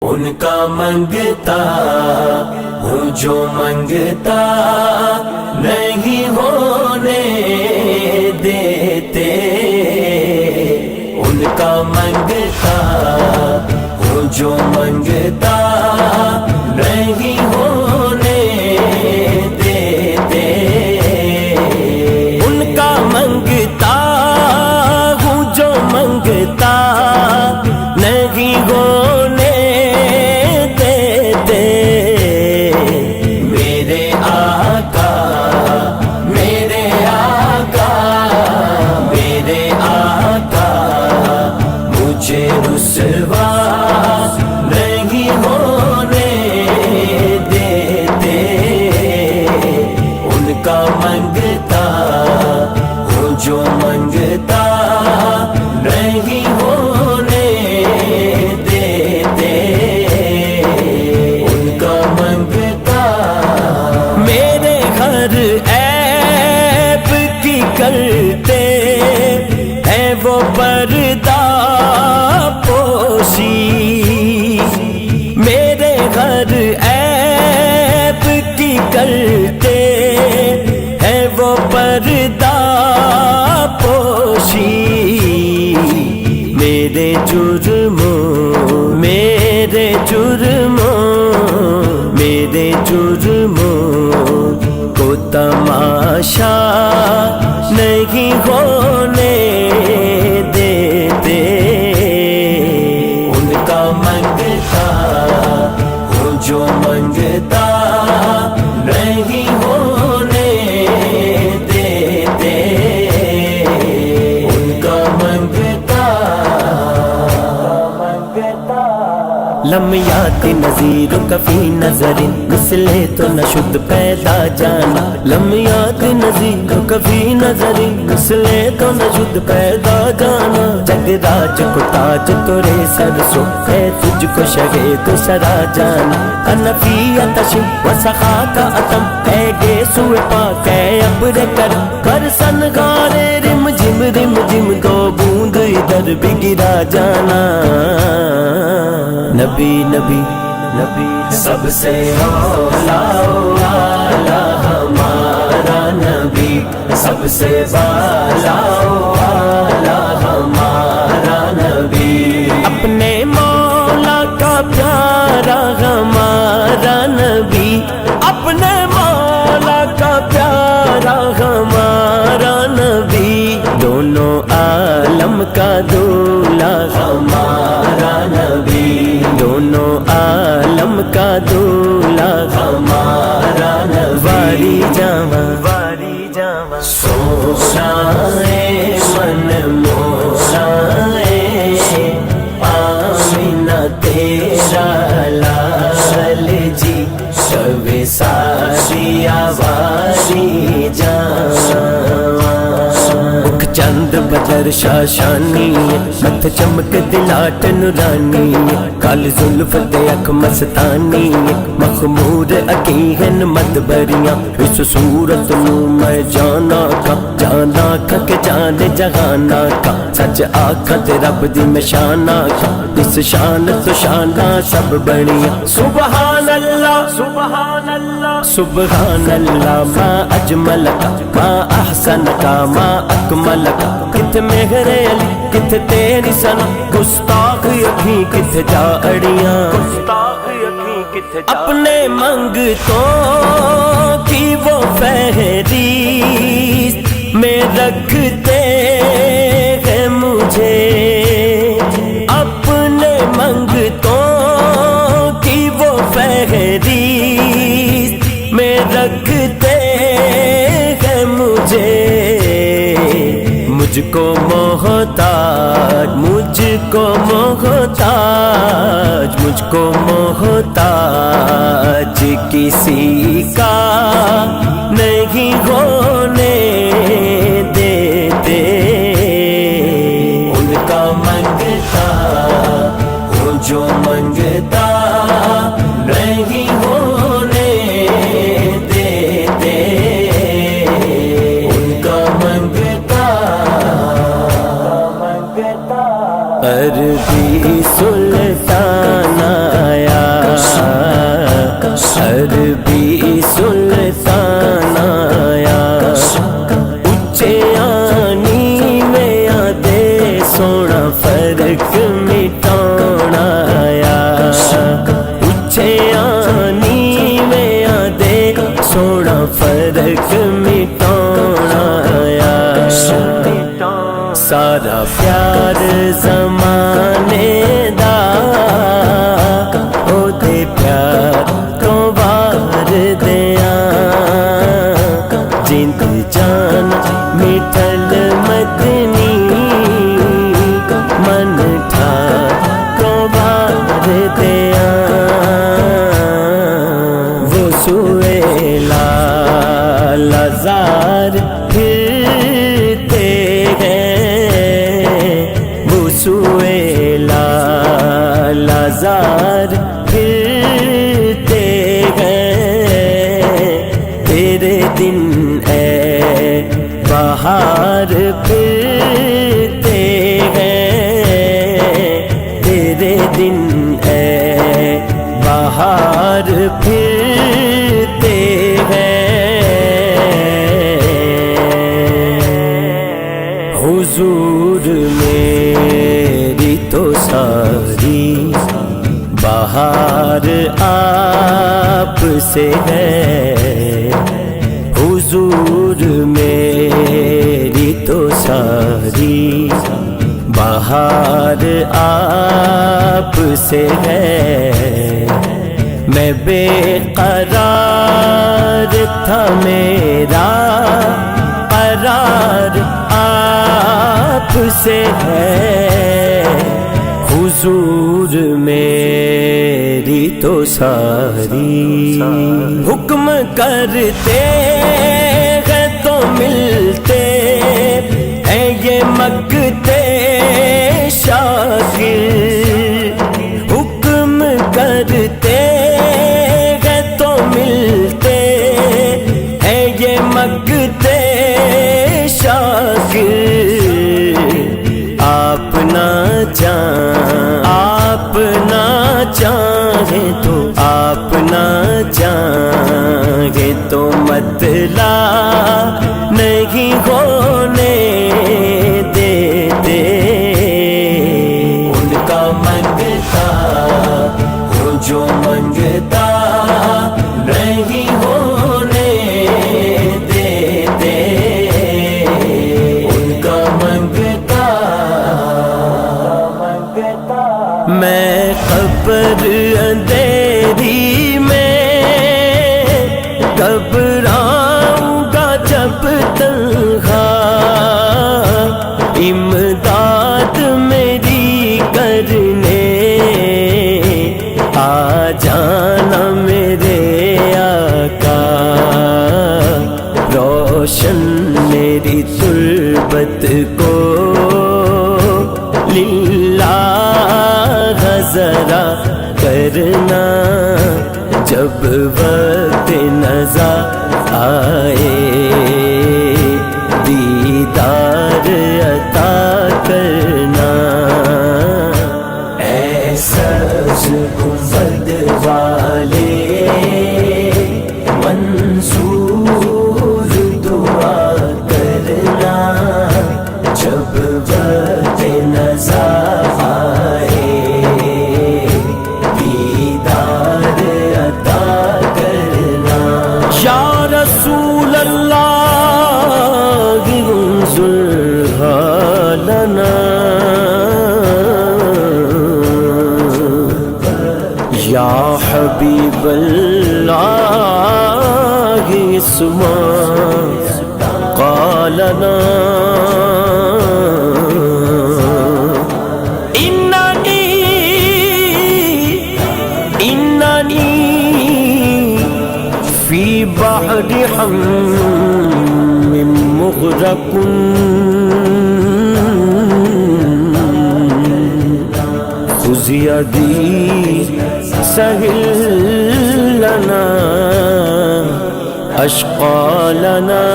ان کا منگتا ہوں جو منگتا نہیں ہونے دیتے، ان کا منگتا ہوں جو منگتا نہیں ہونے دیتے، ان کا منگتا ہوں جو منگتا نہیں ہونے دیتے، میرے آقا میرے آقا میرے آقا مجھے رسوا نہیں ہونے دیتے، ان کا منگتا ہوں جو منگتا نہیں ہونے دیتے، ان کا منگتا میرے گھر عیب کی کرتے ہیں وہ پردہ پوشی، میرے گھر عیب کی کرتے ہیں وہ پردہ پوشی، میرے جرموں میرے جرموں میرے جرموں کو تماشا نہیں ہونے دیتے، ان کا منگتا ہوں جو منگتا نہیں ہونے دیتے، ان کا منگتا لمیات نظیر کفی نظر مثلے تو نشد پیدا جانا، لمیات نظیر کفی نظر مثلے تو نشد پیدا جانا، جگ راج کو تاج تورے سر سو ہے تجھ کو شہے تو سرا جانا، انفی اتش و سخا کا اتم ہے گے سوئے پاک ہے ابر کرم، برسن گارے رم جم دو بوند ادھر بھی گرا جانا، نبی نبی نبی سب سے اولا والا ہمارا نبی، سب سے بالا والا ہمارا نبی، اپنے مولا کا پیارا ہمارا نبی، اپنے مولا کا پیارا ہمارا نبی، دونوں عالم کا دولا ہمارا نبی، دونوں عالم کا دولا ہمارا نبی، واری جاواں سوشائے من موشائے آمینہ تیرا لال جی، شب ساری آواری جاواں، چند بدر شاشانی مت چمک دلاٹ نورانی، کال زلف تے اکھ مستانی، مخمور عقیہن مدبریاں، اس صورت نو میں جانا کھا کہ جان جہانا کھا، سچ آکھاں تے رب دی میں شانا کھا، اس شان تو شاناں سب بڑیاں، سبحان اللہ سبحان اللہ سبحان اللہ، ما اجمل کا ما احسن کا ما اکمل کا، کت مہر علی کت تیری سنا، گستاخ اکھیں کت جا اڑیاں، اپنے منگتوں کی وہ فہرست میں رکھتے ہیں مجھے، اپنے منگتوں کی وہ فہرست میں رکھتے ہیں مجھے، مجھ کو محتاج مجھ کو محتاج مجھ کو محتاج کسی کا نہیں ہونے دیتے، ان کا منگتا ہوں جو منگتا نہیں ہونے دیتے، ان کا منگتا عربی سلطانہ دن اے بہار پھرتے ہیں، تیرے دن اے بہار پھرتے ہیں، حضور میری تو ساری بہار آپ سے ہے، حضور میری تو ساری بہار آپ سے ہے، میں بے قرار تھا میرا قرار آپ سے ہے، حضور میری تو ساری حکم کرتے ہیں تو ملتے ہیں یہ مگتے شاکر، حکم کرتے ہیں تو ملتے ہیں یہ مگتے شاکر، آپ نہ چاہیں تو آپ نہ چاہیں تو مطلع نہیں ہونے دیتے، ان کا منگتا ہوں جو منگتا نہیں ہونے دیتے، ان کا منگتا میں قبر اندھیری میں گھبراؤں گا جب تنہا، امداد میری کرنے آ جانا میرے آقا، روشن میری تربت کو للہ ذرا کرنا، جب وقت نظر آئے دیدار عطا کرنا، ایسا گنبد والے منصور دعا کرنا، جب وقت نظر آئے دیدار عطا کرنا، یا رسول اللہ انظرها لنا، یا حبیب اللہ اسمع قالنا، فی بحر حم مغرق، خذ یدی سہل لنا اشقالنا،